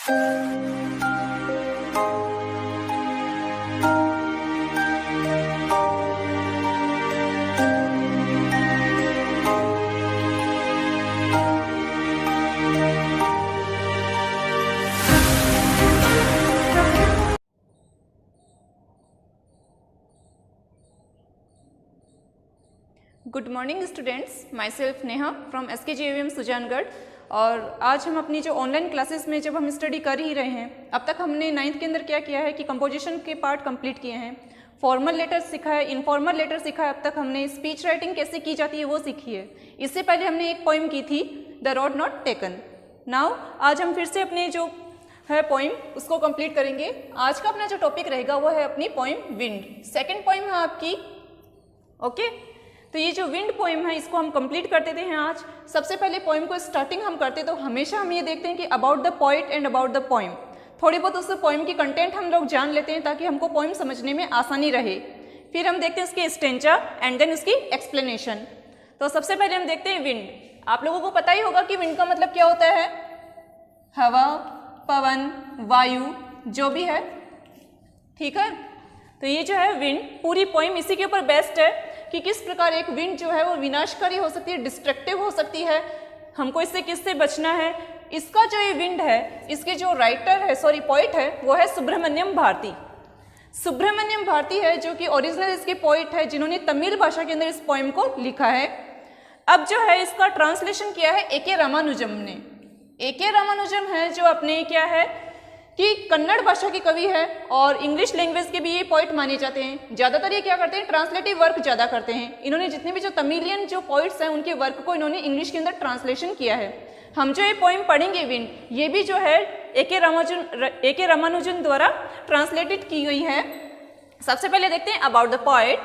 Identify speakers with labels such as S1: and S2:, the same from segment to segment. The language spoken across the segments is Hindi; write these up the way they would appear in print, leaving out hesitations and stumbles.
S1: Good morning students, my self Neha from SKJVM Sujangarh. और आज हम अपनी जो ऑनलाइन क्लासेस में जब हम स्टडी कर ही रहे हैं, अब तक हमने 9th के अंदर क्या किया है कि कंपोजिशन के पार्ट कंप्लीट किए हैं, फॉर्मल लेटर सीखा है, इनफॉर्मल लेटर सीखा है। अब तक हमने स्पीच राइटिंग कैसे की जाती है वो सीखी है। इससे पहले हमने एक पोइम की थी, the road not taken. Now आज हम फिर से अपने जो है पोइम उसको कंप्लीट करेंगे। आज का अपना जो टॉपिक रहेगा वो है अपनी पोइम विंड। सेकेंड पोइम है आपकी, ओके। तो ये जो विंड पोइम है इसको हम कंप्लीट करते थे हैं आज। सबसे पहले पोइम को स्टार्टिंग हम करते तो हमेशा हम ये देखते हैं कि about the poet and about the poem, थोड़ी बहुत उस पोइम की कंटेंट हम लोग जान लेते हैं ताकि हमको पोइम समझने में आसानी रहे। फिर हम देखते हैं उसकी स्टेंजा एंड देन उसकी एक्सप्लेनेशन। तो सबसे पहले हम देखते हैं विंड। आप लोगों को पता ही होगा कि विंड का मतलब क्या होता है, हवा, पवन, वायु जो भी है, ठीक है। तो ये जो है विंड, पूरी पोइम इसी के ऊपर बेस्ड है कि किस प्रकार एक विंड जो है वो विनाशकारी हो सकती है, डिस्ट्रक्टिव हो सकती है, हमको इससे किससे बचना है। इसका जो ये विंड है, इसके जो राइटर है, सॉरी पोइट है, वो है सुब्रमण्यम भारती। सुब्रमण्यम भारती है जो कि ओरिजिनल इसके पोइट है, जिन्होंने तमिल भाषा के अंदर इस पोइम को लिखा है। अब जो है इसका ट्रांसलेशन किया है A.K. रामानुजम ने। A.K. रामानुजम है जो अपने क्या है कि कन्नड़ भाषा के कवि है और इंग्लिश लैंग्वेज के भी ये पोइट माने जाते हैं। ज़्यादातर ये क्या करते हैं, ट्रांसलेटिव वर्क ज़्यादा करते हैं। इन्होंने जितने भी जो तमिलियन जो पोइट्स हैं उनके वर्क को इन्होंने इंग्लिश के अंदर ट्रांसलेशन किया है। हम जो ये पोइम पढ़ेंगे विंड, ये भी जो है A.K. रामानुजन द्वारा ट्रांसलेटेड की गई है। सबसे पहले देखते हैं अबाउट द पोइट।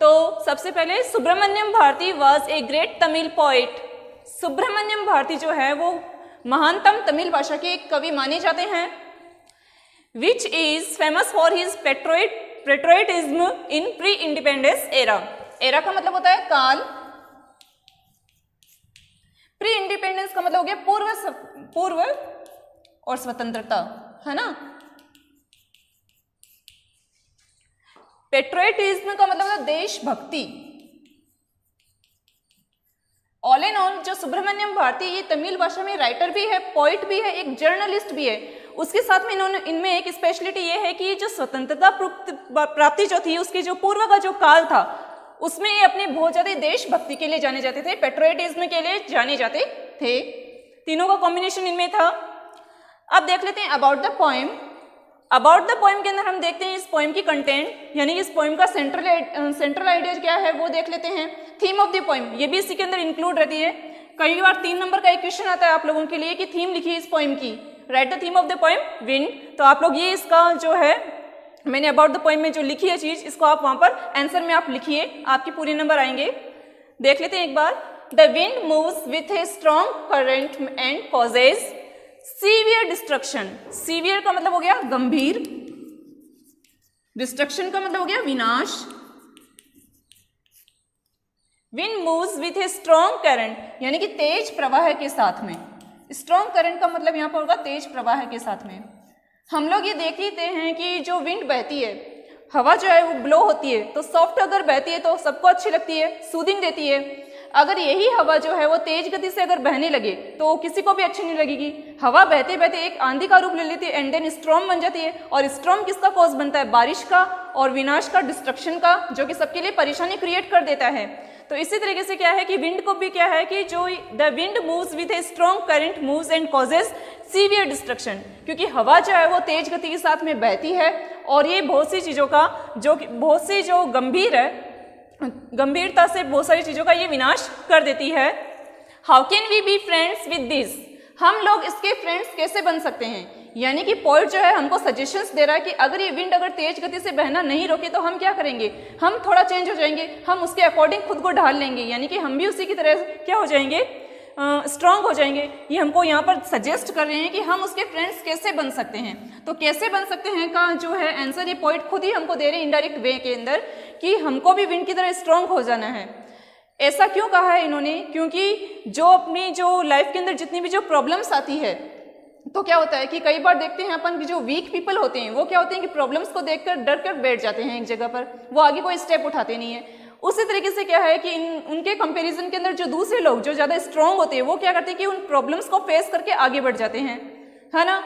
S1: तो सबसे पहले Subramanyam Bharati was a great Tamil poet. Subramanyam Bharati जो है वो महानतम तमिल भाषा के एक कवि माने जाते हैं। Which is famous for his patriotism in pre-independence era। era का मतलब होता है काल, pre-independence का मतलब हो गया पूर्व और स्वतंत्रता, है ना। पेट्रियटिज्म का मतलब है देशभक्ति। ऑल इन ऑल जो सुब्रमण्यम भारती ये तमिल भाषा में राइटर भी है, पोइट भी है, एक जर्नलिस्ट भी है। उसके साथ में इनमें एक स्पेशलिटी ये है कि जो स्वतंत्रता प्राप्ति जो थी उसके जो पूर्व का जो काल था उसमें ये अपने बहुत ज्यादा देशभक्ति के लिए जाने जाते थे, पेट्रियटिज्म के लिए जाने जाते थे। तीनों का कॉम्बिनेशन इनमें था। अब देख लेते हैं about the poem. About the poem के अंदर हम देखते हैं इस पोएम की कंटेंट, यानी इस पोएम का सेंट्रल आइडिया क्या है वो देख लेते हैं। थीम ऑफ द पोएम ये भी इसी के अंदर इंक्लूड रहती है। कई बार 3 नंबर का एक क्वेश्चन आता है आप लोगों के लिए कि थीम लिखिए इस पोएम की, right the theme of the poem wind. तो आप लोग ये इसका जो है मैंने अबाउट द पोएम में जो लिखी है चीज, इसको आप वहां पर आंसर में आप लिखिए, आपके पूरे नंबर आएंगे। देख लेते हैं एक बार। The wind moves with a strong current and causes severe destruction. Severe का मतलब हो गया गंभीर, डिस्ट्रक्शन का मतलब हो गया विनाश। Wind moves with a strong current यानी कि तेज प्रवाह के साथ में। स्ट्रॉन्ग करंट का मतलब यहाँ पर होगा तेज प्रवाह के साथ में। हम लोग ये देख लेते हैं कि जो विंड बहती है, हवा जो है वो ब्लो होती है, तो सॉफ्ट अगर बहती है तो सबको अच्छी लगती है, सूदिंग देती है। अगर यही हवा जो है वो तेज गति से अगर बहने लगे तो किसी को भी अच्छी नहीं लगेगी। हवा बहते बहते एक आंधी का रूप ले लेती है एंड देन स्ट्रॉम बन जाती है। और स्ट्रॉम किसका कॉज बनता है, बारिश का और विनाश का, डिस्ट्रक्शन का, जो कि सबके लिए परेशानी क्रिएट कर देता है। तो इसी तरीके से क्या है कि विंड को भी क्या है कि जो the wind moves with a strong current moves and causes severe destruction, क्योंकि हवा जो है वो तेज गति के साथ में बहती है और ये बहुत सी चीजों का बहुत सी जो गंभीरता से बहुत सारी चीजों का ये विनाश कर देती है। How can we be friends with this, हम लोग इसके फ्रेंड्स कैसे बन सकते हैं। यानी कि पोइट जो है हमको सजेशंस दे रहा है कि अगर ये विंड अगर तेज गति से बहना नहीं रोके तो हम क्या करेंगे, हम थोड़ा चेंज हो जाएंगे, हम उसके अकॉर्डिंग खुद को ढाल लेंगे, यानी कि हम भी उसी की तरह क्या हो जाएंगे, स्ट्रांग हो जाएंगे। ये हमको यहाँ पर सजेस्ट कर रहे हैं कि हम उसके फ्रेंड्स कैसे बन सकते हैं। तो कैसे बन सकते हैं का जो है आंसर ये पोइट खुद ही हमको दे रहे हैं इनडायरेक्ट वे के अंदर कि हमको भी विंड की तरह स्ट्रांग हो जाना है। ऐसा क्यों कहा है इन्होंने, क्योंकि जो अपनी जो लाइफ के अंदर जितनी भी जो प्रॉब्लम्स आती है तो क्या होता है कि कई बार देखते हैं अपन कि जो वीक पीपल होते हैं वो क्या होते हैं कि प्रॉब्लम्स को देखकर डर कर बैठ जाते हैं एक जगह पर, वो आगे कोई स्टेप उठाते नहीं है। उसी तरीके से क्या है कि उनके कंपैरिजन के अंदर जो दूसरे लोग जो ज़्यादा स्ट्रांग होते हैं वो क्या करते हैं कि उन प्रॉब्लम्स को फेस करके आगे बढ़ जाते हैं, है ना।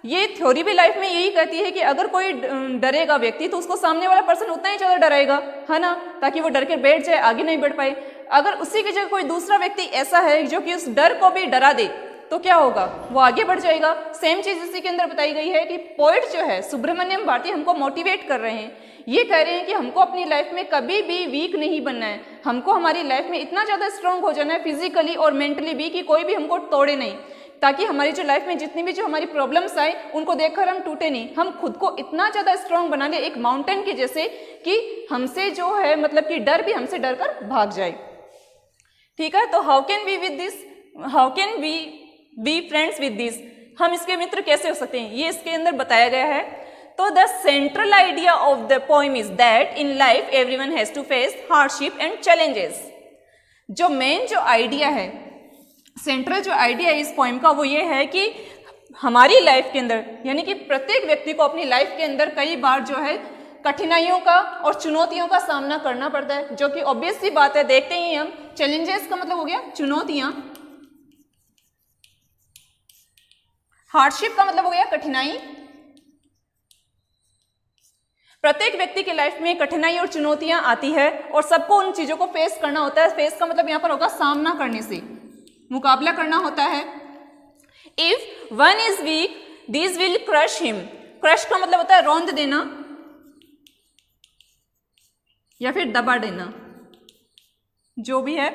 S1: ये थ्योरी भी लाइफ में यही कहती है कि अगर कोई डरेगा व्यक्ति तो उसको सामने वाला पर्सन उतना ही ज़्यादा डराएगा, है ना, ताकि वो डर के बैठ जाए, आगे नहीं बढ़ पाए। अगर उसी की जगह कोई दूसरा व्यक्ति ऐसा है जो कि उस डर को भी डरा दे तो क्या होगा, वो आगे बढ़ जाएगा। सेम चीज इसी के अंदर बताई गई है कि पोएट जो है सुब्रमण्यम भारती हमको मोटिवेट कर रहे हैं, ये कह रहे हैं कि हमको अपनी लाइफ में कभी भी वीक नहीं बनना है, हमको हमारी लाइफ में इतना ज़्यादा स्ट्रांग हो जाना है फिजिकली और मेंटली भी कि कोई भी हमको तोड़े नहीं, ताकि हमारी जो लाइफ में जितनी भी जो हमारी प्रॉब्लम्स आए उनको देखकर हम टूटे नहीं, हम खुद को इतना ज़्यादा स्ट्रांग बना ले एक माउंटेन के जैसे कि हमसे जो है मतलब कि डर भी हमसे डर कर भाग जाए। ठीक है, तो how can we with this, how can we be friends with this, हम इसके मित्र कैसे हो सकते हैं, ये इसके अंदर बताया गया है। तो the central idea of the poem is that in life everyone has to face hardship and challenges. जो मेन जो आइडिया है, सेंट्रल जो आइडिया है इस पोएम का वो ये है कि हमारी लाइफ के अंदर यानी कि प्रत्येक व्यक्ति को अपनी लाइफ के अंदर कई बार जो है कठिनाइयों का और चुनौतियों का सामना करना पड़ता है, जो कि ऑब्वियस सी बात है, देखते ही हम। चैलेंजेस का मतलब हो गया चुनौतियां, हार्डशिप का मतलब हो गया कठिनाई। प्रत्येक व्यक्ति की लाइफ में कठिनाई और चुनौतियां आती है और सबको उन चीजों को फेस करना होता है। फेस का मतलब यहां पर होगा सामना करने से, मुकाबला करना होता है। If one is weak this will crush him, crush का मतलब होता है रौंद देना या फिर दबा देना, जो भी है।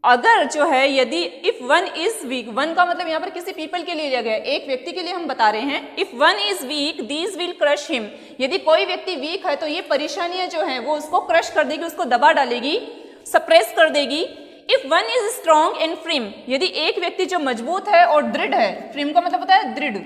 S1: अगर जो है यदि if one is weak, one का मतलब यहाँ पर किसी पीपल के लिए लिया गया है, एक व्यक्ति के लिए हम बता रहे हैं। If one is weak these will crush him, यदि कोई व्यक्ति वीक है तो ये परेशानियां जो है वो उसको क्रश कर देगी, उसको दबा डालेगी, सप्रेस कर देगी। If one is strong and firm, यदि एक व्यक्ति जो मजबूत है और दृढ़ है, फ्रिम का मतलब होता है दृढ़,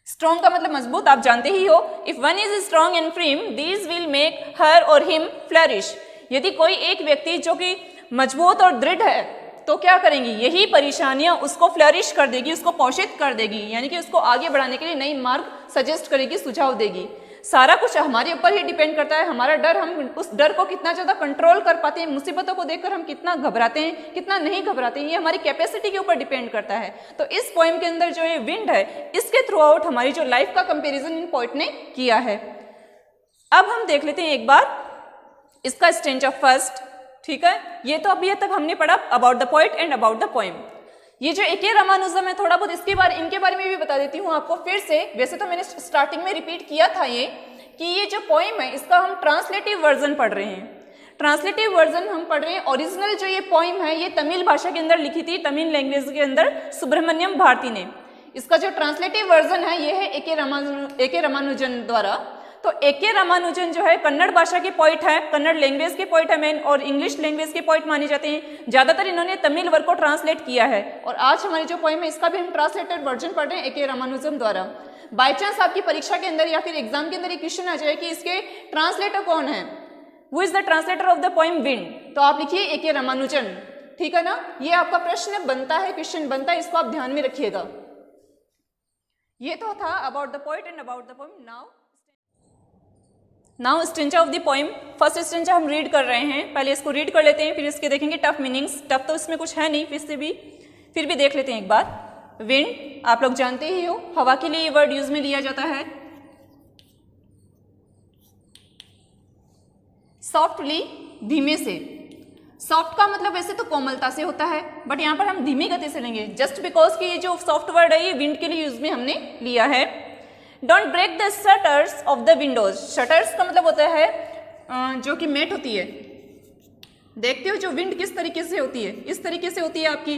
S1: स्ट्रॉन्ग का मतलब मजबूत, आप जानते ही हो। If one is strong and firm these will make her और हिम फ्लरिश, यदि कोई एक व्यक्ति जो कि मजबूत और दृढ़ है तो क्या करेंगी, यही परेशानियां उसको फ्लरिश कर देगी, उसको पोषित कर देगी, यानी कि उसको आगे बढ़ाने के लिए नई मार्ग सजेस्ट करेगी, सुझाव देगी। सारा कुछ हमारे ऊपर ही डिपेंड करता है, हमारा डर, हम उस डर को कितना ज़्यादा कंट्रोल कर पाते हैं, मुसीबतों को देखकर हम कितना घबराते हैं, कितना नहीं घबराते हैं, ये हमारी कैपेसिटी के ऊपर डिपेंड करता है। तो इस पोएम के अंदर जो ये विंड है, इसके थ्रू आउट हमारी जो लाइफ का कंपेरिजन इन पोएट ने किया है। अब हम देख लेते हैं एक बार इसका स्टेंजा फर्स्ट। ठीक है, ये तो अभी तक हमने पढ़ा about the poet and about the poem. ये जो ए.के. रामानुजम है, थोड़ा बहुत इनके बारे में भी बता देती हूँ आपको फिर से। वैसे तो मैंने स्टार्टिंग में रिपीट किया था ये कि ये जो पोएम है इसका हम ट्रांसलेटिव वर्जन पढ़ रहे हैं। ट्रांसलेटिव वर्जन हम पढ़ रहे हैं। ओरिजिनल जो ये पोएम है ये तमिल भाषा के अंदर लिखी थी, तमिल लैंग्वेज के अंदर सुब्रमण्यम भारती ने। इसका जो ट्रांसलेटिव वर्जन है ये है ए.के. रामानुजन द्वारा। तो ए.के. रामानुजन जो है कन्नड़ भाषा के पोइट है, कन्नड़ लैंग्वेज के पोइट है मेन, और इंग्लिश लैंग्वेज के पोइट माने जाते हैं। ज्यादातर इन्होंने तमिल वर्क को ट्रांसलेट किया है। और आज हमारी जो पोएम है इसका भी हम ट्रांसलेटेड वर्जन पढ़ रहे हैं ए.के. रामानुजम द्वारा। बाई चांस आपकी परीक्षा के अंदर या फिर एग्जाम के अंदर एक क्वेश्चन आ जाए कि इसके ट्रांसलेटर कौन है, who is the translator of the poem wind, तो आप लिखिए ए.के. रामानुजन। ठीक है ना, ये आपका प्रश्न बनता है, क्वेश्चन बनता है, इसको आप ध्यान में रखिएगा। ये तो था about the poet and about the poem. Now stanza of the poem. First stanza हम रीड कर रहे हैं, पहले इसको रीड कर लेते हैं, फिर इसके देखेंगे टफ मीनिंग्स। टफ तो इसमें कुछ है नहीं, फिर भी देख लेते हैं एक बार। विंड आप लोग जानते ही हो, हवा के लिए ये वर्ड यूज में लिया जाता है। सॉफ्टली, धीमे से। सॉफ्ट का मतलब वैसे तो कोमलता से होता है, बट यहाँ पर हम धीमी गति से लेंगे जस्ट बिकॉज कि ये जो सॉफ्ट वर्ड है ये विंड के लिए यूज में हमने लिया है। Don't break the shutters of the windows. Shutters का मतलब होता है जो कि मेट होती है। देखते हो जो विंड किस तरीके से होती है, इस तरीके से होती है आपकी,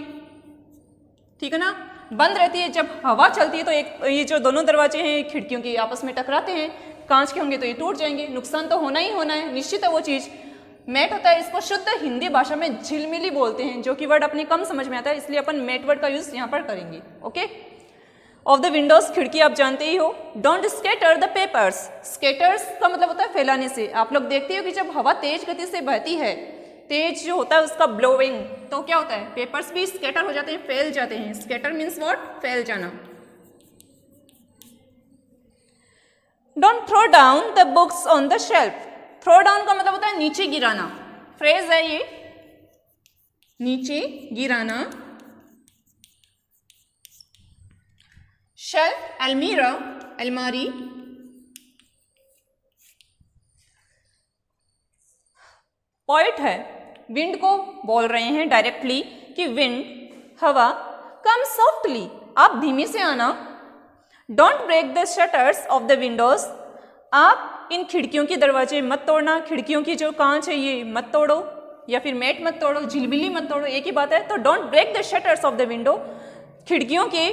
S1: ठीक है ना, बंद रहती है। जब हवा चलती है तो एक ये जो दोनों दरवाजे हैं खिड़कियों के आपस में टकराते हैं, कांच के होंगे तो ये टूट जाएंगे, नुकसान तो होना ही होना है, निश्चित है वो चीज़। मेट होता है, इसको शुद्ध हिंदी भाषा में झिलमिली बोलते हैं, जो कि वर्ड अपने कम समझ में आता है, इसलिए अपन मेट वर्ड का यूज यहाँ पर करेंगे। ओके, ऑफ द विंडोज, खिड़की आप जानते ही हो। Don't scatter the papers. Scatters का मतलब होता है फैलाने से। आप लोग देखते हो कि जब हवा तेज गति से बहती है तेज जो होता है उसका ब्लोइंग, तो क्या होता है पेपर्स भी स्कैटर हो जाते हैं, फैल जाते हैं। स्कैटर मीन्स व्हाट, फैल जाना। Don't throw down the books on the shelf. Throw down का मतलब होता है नीचे गिराना, फ्रेज है ये, नीचे गिराना। शेल्फ अलमीरा, अलमारी। पॉइंट है, विंड को बोल रहे हैं डायरेक्टली कि विंड, हवा, कम सॉफ्टली, आप धीमे से आना। Don't break the shutters of the windows, आप इन खिड़कियों के दरवाजे मत तोड़ना, खिड़कियों की जो कांच है ये मत तोड़ो, या फिर मेट मत तोड़ो, झिलमिली मत तोड़ो, एक ही बात है। तो don't break the shutters of the window, खिड़कियों के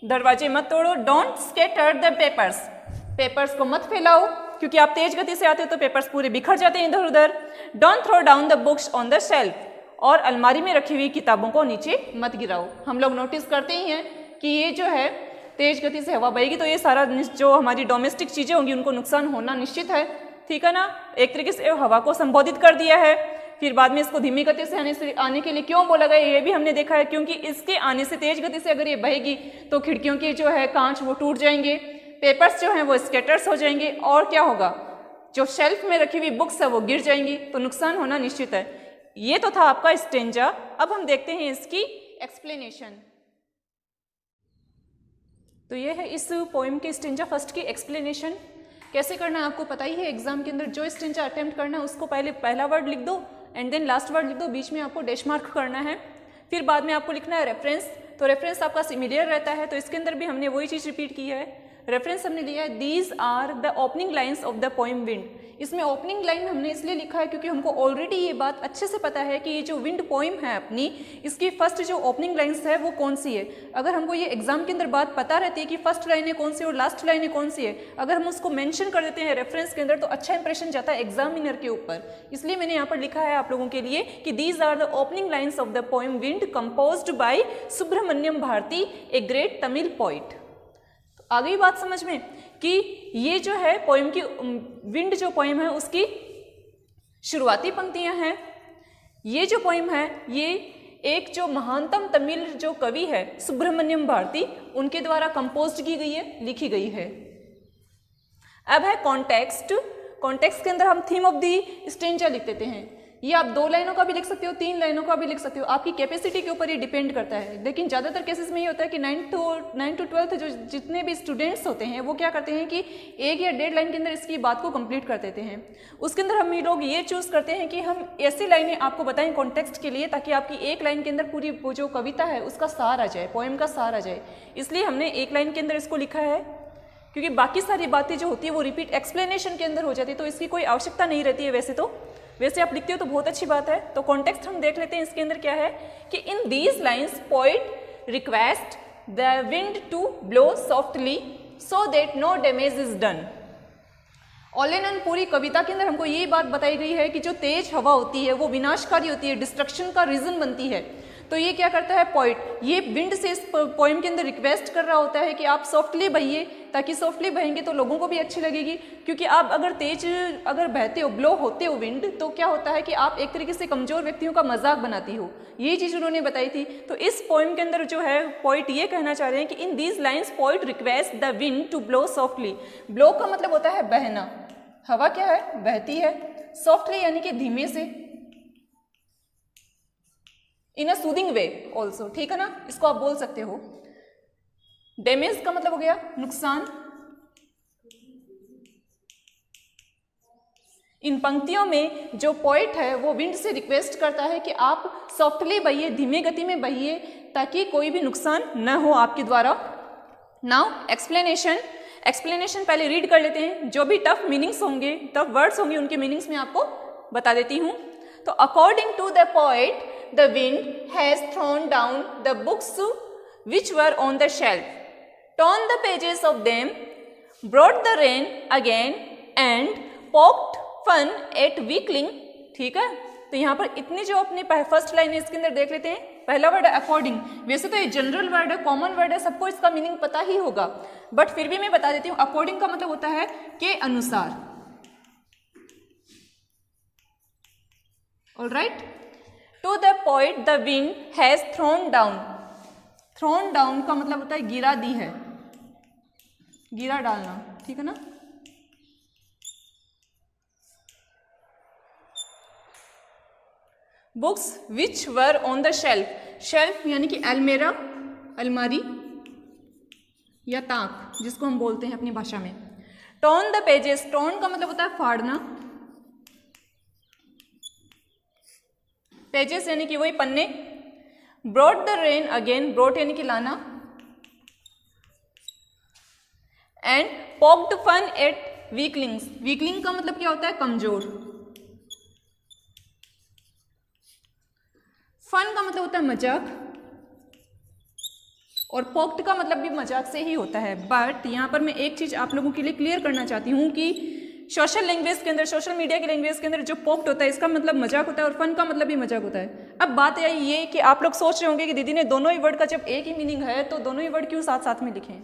S1: दरवाजे मत तोड़ो। Don't scatter the papers, papers को मत फैलाओ, क्योंकि आप तेज गति से आते हो तो पेपर्स पूरे बिखर जाते हैं इधर उधर। Don't throw down the books on the shelf, और अलमारी में रखी हुई किताबों को नीचे मत गिराओ। हम लोग नोटिस करते ही हैं कि ये जो है तेज गति से हवा बहेगी तो ये सारा जो हमारी डोमेस्टिक चीजें होंगी उनको नुकसान होना निश्चित है, ठीक है ना। एक तरीके से हवा को संबोधित कर दिया है। फिर बाद में इसको धीमी गति से आने के लिए क्यों बोला गया ये भी हमने देखा है, क्योंकि इसके आने से तेज गति से अगर ये बहेगी तो खिड़कियों के जो है कांच वो टूट जाएंगे, पेपर्स जो हैं वो स्कैटर्स हो जाएंगे, और क्या होगा, जो शेल्फ में रखी हुई बुक्स है वो गिर जाएंगी, तो नुकसान होना निश्चित है। ये तो था आपका स्टेंजा। अब हम देखते हैं इसकी एक्सप्लेनेशन। तो ये है इस पोएम के स्टेंजा फर्स्ट की एक्सप्लेनेशन। कैसे करना है आपको पता ही है, एग्जाम के अंदर जो स्टेंजा अटेम्प्ट करना है उसको पहले पहला वर्ड लिख दो एंड देन लास्ट वर्ड लिख दो, बीच में आपको डैश मार्क करना है। फिर बाद में आपको लिखना है रेफरेंस, तो रेफरेंस आपका सिमिलर रहता है, तो इसके अंदर भी हमने वही चीज़ रिपीट की है। रेफरेंस हमने लिया है these are the opening lines of the poem wind. इसमें ओपनिंग लाइन हमने इसलिए लिखा है क्योंकि हमको ऑलरेडी ये बात अच्छे से पता है कि ये जो विंड पोएम है अपनी, इसकी फर्स्ट जो ओपनिंग लाइन्स है वो कौन सी है। अगर हमको ये एग्जाम के अंदर बात पता रहती है कि फर्स्ट लाइनें कौन सी और लास्ट लाइनें कौन सी है, अगर हम उसको मेंशन कर देते हैं रेफरेंस के अंदर तो अच्छा इंप्रेशन जाता है एग्जामिनर के ऊपर। इसलिए मैंने यहाँ पर लिखा है आप लोगों के लिए कि these are the opening lines of the poem wind composed by Subramania Bharati, a great Tamil poet. आ गई बात समझ में कि ये जो है पोएम की विंड जो पोएम है उसकी शुरुआती पंक्तियां हैं। ये जो पोएम है ये एक जो महानतम तमिल जो कवि है सुब्रमण्यम भारती उनके द्वारा कंपोज की गई है, लिखी गई है। अब है कॉन्टेक्स्ट। कॉन्टेक्स्ट के अंदर हम थीम ऑफ दी स्टेंजा लिख देते हैं। ये आप 2 लाइनों का भी लिख सकते हो, 3 लाइनों का भी लिख सकते हो, आपकी कैपेसिटी के ऊपर ये डिपेंड करता है। लेकिन ज़्यादातर केसेस में ये होता है कि 9 to 12 जो जितने भी स्टूडेंट्स होते हैं वो क्या करते हैं कि 1 या 1.5 लाइन के अंदर इसकी बात को कंप्लीट कर देते हैं। उसके अंदर हम लोग ये चूज़ करते हैं कि हम ऐसी लाइनें आपको बताएं कॉन्टेक्स्ट के लिए ताकि आपकी 1 लाइन के अंदर पूरी वो जो कविता है उसका सार आ जाए, पोएम का सार आ जाए। इसलिए हमने 1 लाइन के अंदर इसको लिखा है, क्योंकि बाकी सारी बातें जो होती है वो रिपीट एक्सप्लेनेशन के अंदर हो जाती है, तो इसकी कोई आवश्यकता नहीं रहती है। वैसे आप लिखते हो तो बहुत अच्छी बात है। तो कॉन्टेक्स्ट हम देख लेते हैं। इसके अंदर क्या है कि in these lines poet request the wind to blow softly so that no damage is done. All in पूरी कविता के अंदर हमको ये बात बताई गई है कि जो तेज हवा होती है वो विनाशकारी होती है, डिस्ट्रक्शन का रीजन बनती है। तो ये क्या करता है पोइट, ये विंड से इस पोएम के अंदर रिक्वेस्ट कर रहा होता है कि आप सॉफ्टली बहिए, ताकि सॉफ्टली बहेंगे तो लोगों को भी अच्छी लगेगी। क्योंकि आप अगर तेज अगर बहते हो, ब्लो होते हो विंड, तो क्या होता है कि आप एक तरीके से कमजोर व्यक्तियों का मजाक बनाती हो। ये चीज़ उन्होंने बताई थी। तो इस पोएम के अंदर जो है पोइट ये कहना चाह रहे हैं कि in these lines poet request the wind to blow softly. Blow का मतलब होता है बहना, हवा क्या है, बहती है। सॉफ्टली यानी कि धीमे से, इन अ सूदिंग वे ऑल्सो, ठीक है ना, इसको आप बोल सकते हो। डैमेज का मतलब हो गया नुकसान। इन पंक्तियों में जो पोइट है वो विंड से रिक्वेस्ट करता है कि आप सॉफ्टली बहिए, धीमे गति में बहिए, ताकि कोई भी नुकसान न हो आपके द्वारा। Now explanation. एक्सप्लेनेशन पहले रीड कर लेते हैं। जो भी टफ मीनिंग्स होंगे, टफ वर्ड्स होंगे, उनके मीनिंग्स मैं आपको बता देती हूँ। तो according to the poet the wind has thrown down the books which were on the shelf, torn the pages of them, brought the rain again and poked fun at weakling। ठीक है, तो यहाँ पर इतनी जो अपनी फर्स्ट लाइन है इसके अंदर देख लेते हैं। पहला वर्ड है अकॉर्डिंग। वैसे तो ये जनरल वर्ड है, कॉमन वर्ड है, सबको इसका मीनिंग पता ही होगा, बट फिर भी मैं बता देती हूँ। अकॉर्डिंग का मतलब होता है के अनुसार। Alright. To the poet the wind has thrown down. Thrown down का मतलब होता है गिरा दी है, गिरा डालना, ठीक है ना। Books which were on the shelf. Shelf यानी कि अलमेरा, अलमारी या ताक जिसको हम बोलते हैं अपनी भाषा में। Torn the pages. टॉर्न का मतलब होता है फाड़ना, पेजेस यानी कि वही पन्ने। Brought the rain again. Brought यानी कि लाना। And poked fun at weaklings. Weakling का मतलब क्या होता है, कमजोर। फन का मतलब होता है मजाक, और पोक्ड का मतलब भी मजाक से ही होता है। बट यहाँ पर मैं एक चीज आप लोगों के लिए क्लियर करना चाहती हूँ कि सोशल लैंग्वेज के अंदर, सोशल मीडिया की लैंग्वेज के अंदर जो पोक्ड होता है इसका मतलब मजाक होता है और फन का मतलब भी मजाक होता है। अब बात आई ये कि आप लोग सोच रहे होंगे कि दीदी ने दोनों ही वर्ड का जब एक ही मीनिंग है तो दोनों ही वर्ड क्यों साथ साथ में लिखे।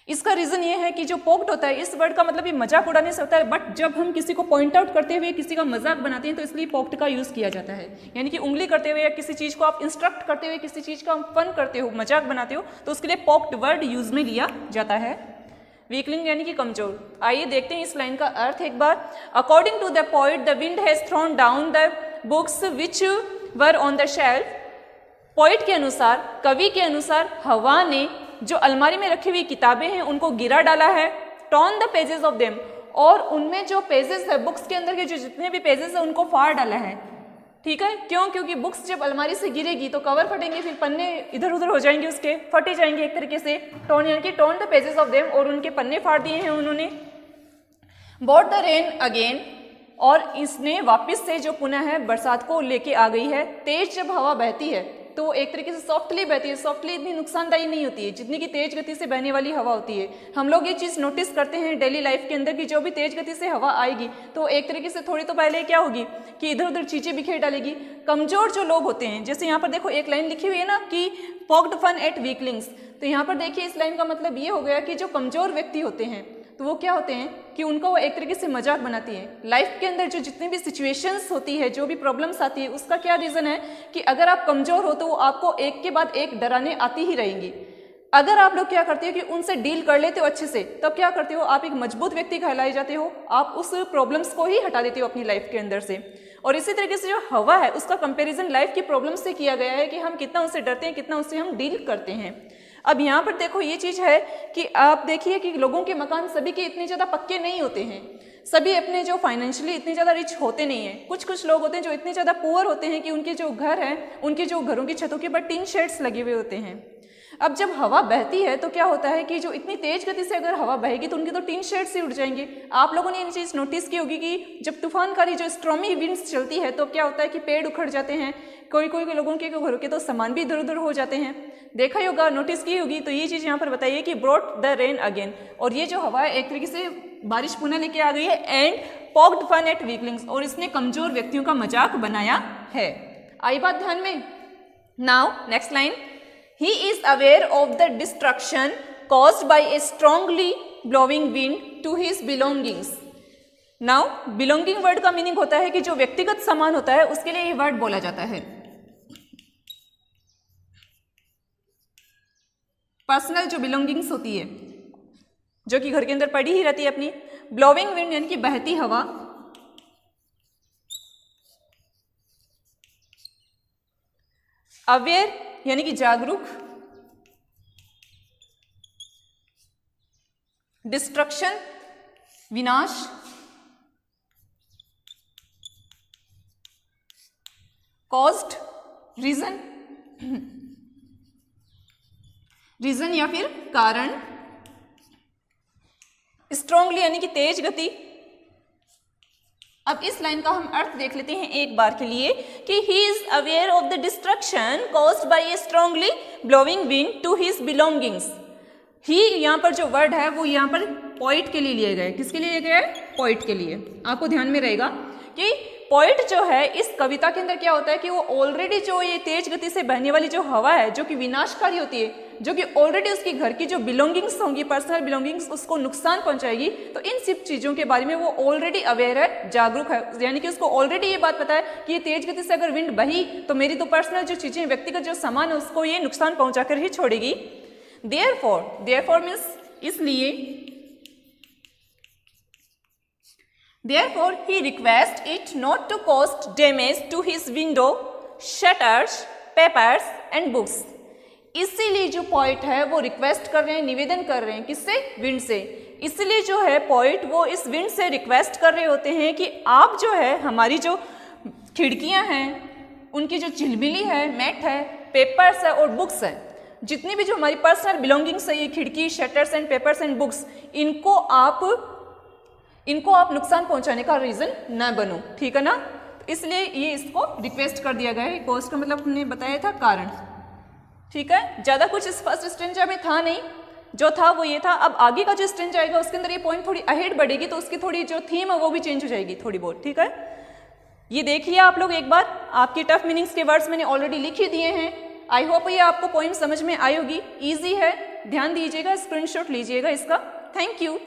S1: इसका रीजन ये है कि जो पोक्ड होता है इस वर्ड का मतलब भी मजाक उड़ाने से होता है, बट जब हम किसी को पॉइंट आउट करते हुए किसी का मजाक बनाते हैं तो इसलिए पोक्ड का यूज किया जाता है। यानी कि उंगली करते हुए या किसी चीज को आप इंस्ट्रक्ट करते हुए किसी चीज का फन करते हो, मजाक बनाते हो, तो उसके लिए पोक्ड वर्ड यूज में लिया जाता है। वीकलिंग यानी कि कमजोर। आइए देखते हैं इस लाइन का अर्थ एक बार। According to the poet the wind has thrown down the books which were on the shelf. Poet के अनुसार, कवि के अनुसार, हवा ने जो अलमारी में रखी हुई किताबें हैं उनको गिरा डाला है। Torn the pages of them. और उनमें जो पेजेस है, बुक्स के अंदर के जो जितने भी पेजेस है उनको फाड़ डाला है। ठीक है, क्यों? क्योंकि बुक्स जब अलमारी से गिरेगी तो कवर फटेंगे, फिर पन्ने इधर उधर हो जाएंगे, उसके फटे जाएंगे एक तरीके से। टॉर्न यानी कि torn the pages of them, और उनके पन्ने फाड़ दिए हैं उन्होंने। Bought the rain again. और इसने वापस से जो पुनः है बरसात को लेके आ गई है। तेज जब हवा बहती है तो एक तरीके से सॉफ्टली बहती है। सॉफ्टली इतनी नुकसानदायी नहीं होती है जितनी की तेज गति से बहने वाली हवा होती है। हम लोग ये चीज़ नोटिस करते हैं डेली लाइफ के अंदर कि जो भी तेज गति से हवा आएगी तो एक तरीके से थोड़ी तो पहले क्या होगी कि इधर उधर चीजें बिखेर डालेगी। कमजोर जो लोग होते हैं, जैसे यहाँ पर देखो एक लाइन लिखी हुई है ना कि पोक्ड फन एट वीकलिंग्स, तो यहाँ पर देखिए इस लाइन का मतलब ये हो गया कि जो कमजोर व्यक्ति होते हैं तो वो क्या होते हैं कि उनको वो एक तरीके से मजाक बनाती है। लाइफ के अंदर जो जितनी भी सिचुएशंस होती है, जो भी प्रॉब्लम्स आती है, उसका क्या रीज़न है कि अगर आप कमज़ोर हो तो वो आपको एक के बाद एक डराने आती ही रहेंगी। अगर आप लोग क्या करते हो कि उनसे डील कर लेते हो अच्छे से, तब क्या करते हो, आप एक मजबूत व्यक्ति कहलाए जाते हो। आप उस प्रॉब्लम्स को ही हटा देते हो अपनी लाइफ के अंदर से। और इसी तरीके से जो हवा है उसका कंपैरिजन लाइफ की प्रॉब्लम्स से किया गया है कि हम कितना उससे डरते हैं, कितना उससे हम डील करते हैं। अब यहाँ पर देखो ये चीज़ है कि आप देखिए कि लोगों के मकान सभी के इतने ज़्यादा पक्के नहीं होते हैं, सभी अपने जो फाइनेंशियली इतने ज़्यादा रिच होते नहीं हैं। कुछ लोग होते हैं जो इतने ज़्यादा पुअर होते हैं कि उनके जो घर हैं, उनके जो घरों की छतों के ऊपर टीन शेड्स लगे हुए होते हैं। अब जब हवा बहती है तो क्या होता है कि जो इतनी तेज गति से अगर हवा बहेगी तो उनके तो टीन शेड्स ही उड़ जाएंगे। आप लोगों ने ये चीज़ नोटिस की होगी कि जब तूफानकारी जो स्ट्रॉमी विंड्स चलती है तो क्या होता है कि पेड़ उखड़ जाते हैं, कोई लोगों के घरों के तो सामान भी इधर उधर हो जाते हैं। देखा ही होगा, नोटिस की होगी। तो ये चीज़ यहाँ पर बताइए कि ब्रॉट द रेन अगेन, और ये जो हवा है एक तरीके से बारिश पुनः लेके आ गई है। And poked fun at weaklings, और इसने कमजोर व्यक्तियों का मजाक बनाया है। आई बात ध्यान में? Now next line, he is aware of the destruction caused by a strongly blowing wind to his belongings. Now belonging word का मीनिंग होता है कि जो व्यक्तिगत सामान होता है उसके लिए ये वर्ड बोला जाता है। पर्सनल जो बिलोंगिंग्स होती है, जो कि घर के अंदर पड़ी ही रहती है अपनी। ब्लोइंग विंड यानी कि बहती हवा। अवेयर यानी कि जागरूक। डिस्ट्रक्शन विनाश। कॉज्ड रीजन, रीजन या फिर कारण। स्ट्रांगली यानी कि तेज गति। अब इस लाइन का हम अर्थ देख लेते हैं एक बार के लिए कि he is aware of the destruction caused by a strongly blowing wind to his belongings. ही यहाँ पर जो वर्ड है वो यहाँ पर पोइट के लिए लिए गए। किसके लिए लिए गए? पोइट के लिए। आपको ध्यान में रहेगा कि पोइट जो है इस कविता के अंदर क्या होता है कि वो ऑलरेडी जो ये तेज गति से बहने वाली जो हवा है जो कि विनाशकारी होती है, जो कि ऑलरेडी उसकी घर की जो बिलोंगिंग्स होंगी, पर्सनल बिलोंगिंग्स, उसको नुकसान पहुंचाएगी, तो इन सब चीज़ों के बारे में वो ऑलरेडी अवेयर है, जागरूक है, यानी कि उसको ऑलरेडी ये बात पता है कि ये तेज गति से अगर विंड बही तो मेरी तो पर्सनल जो चीज़ें, व्यक्तिगत जो सामान है, उसको ये नुकसान पहुंचा कर ही छोड़ेगी। देयरफॉर मीन्स इसलिए, therefore he requests it not to cause damage to his window, shutters, papers and books। इसीलिए जो पोइट है वो रिक्वेस्ट कर रहे हैं, निवेदन कर रहे हैं, किससे? विंड से। इसलिए जो है पोइट वो इस विंड से रिक्वेस्ट कर रहे होते हैं कि आप जो है हमारी जो खिड़कियां हैं उनकी जो चिलबिली है, मैट है, पेपर्स है और बुक्स है, जितनी भी जो हमारी पर्सनल बिलोंगिंग्स है, ये खिड़की, shutters and papers and books, इनको आप नुकसान पहुंचाने का रीजन न बनो, ठीक है ना। तो इसलिए ये इसको रिक्वेस्ट कर दिया गया है। कॉज का मतलब हमने बताया था कारण, ठीक है। ज्यादा कुछ इस फर्स्ट स्ट्रेंजा में था नहीं, जो था वो ये था। अब आगे का जो स्ट्रेंजा आएगा उसके अंदर ये पॉइंट थोड़ी अहेड बढ़ेगी, तो उसकी थोड़ी जो थीम है वो भी चेंज हो जाएगी थोड़ी बहुत, ठीक है। ये देखिए आप लोग एक बार, आपकी टफ मीनिंग्स के वर्ड्स मैंने ऑलरेडी लिख ही दिए हैं। आई होप ये आपको पोइम समझ में आई होगी, ईजी है, ध्यान दीजिएगा, स्क्रीनशॉट लीजिएगा इसका। Thank you.